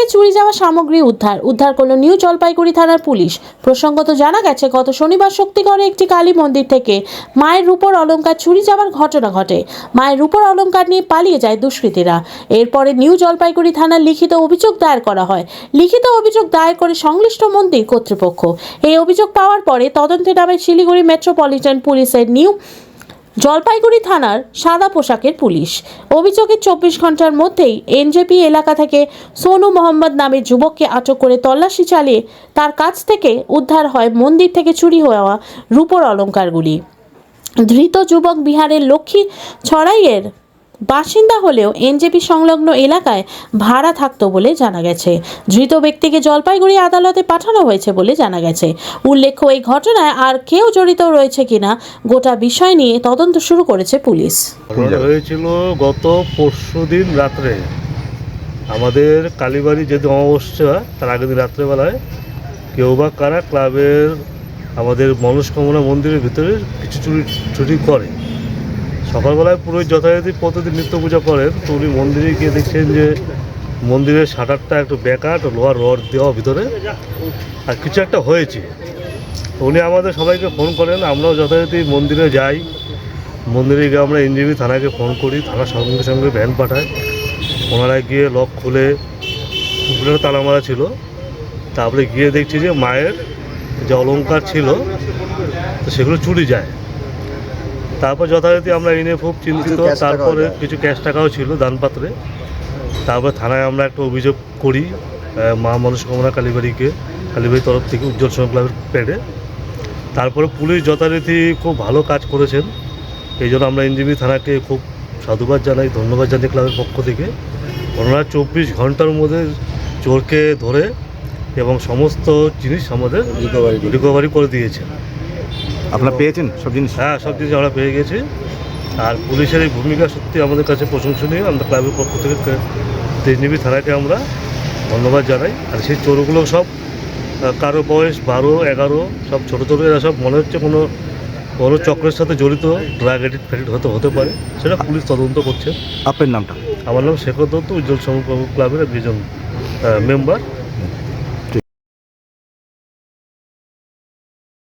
থেকে চুরি যাওয়া সামগ্রী উদ্ধার করলো নিউ জলপাইগুড়ি থানার পুলিশ। প্রসঙ্গত জানা গেছে, গত শনিবার শক্তিগড়ে একটি কালী মন্দির থেকে মায়ের রূপোর অলংকার চুরি যাওয়ার ঘটনা ঘটে। মায়ের রূপোর অলংকার নিয়ে পালিয়ে যায় দুষ্কৃতীরা। এরপরে নিউ জলপাইগুড়ি থানার লিখিত অভিযোগ দায়ের করা হয়। লিখিত অভিযোগ দায়ের করে সংশ্লিষ্ট মন্দির কর্তৃপক্ষ। এই অভিযোগ পাওয়ার পরে তদন্তে নামে শিলিগুড়ি মেট্রোপলিটন পুলিশের নিউ জলপাইগুড়ি থানার সাদা পোশাকের পুলিশ। অভিযোগের 24 ঘন্টার মধ্যেই এনজেপি এলাকা থেকে সোনু মোহাম্মদ নামের যুবককে আটক করে তল্লাশি চালিয়ে তার কাছ থেকে উদ্ধার হয় মন্দির থেকে চুরি হওয়া রূপোর অলংকারগুলি। ধৃত যুবক বিহারের লক্ষ্মী ছড়াইয়ের বাসিন্দা হলেও এনজেপি সংলগ্ন এলাকায় ভাড়া থাকতো বলে জানা গেছে। ধৃত ব্যক্তিকে জলপাইগুড়ি আদালতে পাঠানো হয়েছে বলে জানা গেছে। উল্লেখ্য, এই ঘটনায় আর কেউ জড়িত রয়েছে কিনা গোটা বিষয় নিয়ে তদন্ত শুরু করেছে পুলিশ। হয়েছিল গত পরশুদিন রাত্রে, আমাদের কালীবাড়ি যেদিন অমাবস্যা তার আগের দিন রাত্রেবেলায় কেউ বা কারা ক্লাবের আমাদের মনস্কামনা মন্দিরের ভিতরে কিছু চুরি করে। সকালবেলায় পুরোহিত যথারীতি প্রতিদিন নিত্য পূজা করেন, তো উনি মন্দিরে গিয়ে দেখছেন যে মন্দিরের শাটারটা একটু বেকার, লোহার রড দেওয়া ভিতরে আর কিছু একটা হয়েছে। উনি আমাদের সবাইকে ফোন করেন, আমরাও যথারীতি মন্দিরে যাই। মন্দিরে গিয়ে আমরা এনজেপি থানাকে ফোন করি, থানার সঙ্গে সঙ্গে ভ্যান পাঠায়। ওনারা গিয়ে লক খুলে তালা মারা ছিল। তারপরে গিয়ে দেখছি যে মায়ের যে অলংকার ছিল তো সেগুলো চুরি যায়। তারপর যথারীতি আমরা এনে খুব চিন্তিত। তারপরে কিছু ক্যাশ টাকাও ছিল দানপাত্রে। তারপর থানায় আমরা একটা অভিযোগ করি মা মনস্কামনা কালীবাড়ি তরফ থেকে উজ্জ্বল সংঘ ক্লাবের প্যাডে। তারপরে পুলিশ যথারীতি খুব ভালো কাজ করেছেন, এই জন্য আমরা এনজেপি থানাকে খুব সাধুবাদ জানাই, ধন্যবাদ জানাই ক্লাবের পক্ষ থেকে। ওনারা 24 ঘন্টার মধ্যে চোরকে ধরে এবং সমস্ত জিনিস আমাদের রিকভারি করে দিয়েছেন। আপনারা পেয়েছেন সব জিনিস? হ্যাঁ, সব জিনিস আমরা পেয়ে গেছি। আর পুলিশের এই ভূমিকা সত্যি আমাদের কাছে প্রশংসনীয়। আমরা ক্লাবের পক্ষ থেকে এনজেপি থানাকে আমরা ধন্যবাদ জানাই। আর সেই চোরগুলো সব কারো বয়স 12-11, সব ছোটো ছোটো, এরা সব মনে হচ্ছে কোনো চক্রের সাথে জড়িত, ড্রাগ এডিক্ট হতে পারে, সেটা পুলিশ তদন্ত করছে। আপনার নামটা? আমার নাম শেখর দত্ত, উজ্জ্বল সংঘ ক্লাবের একজন মেম্বার।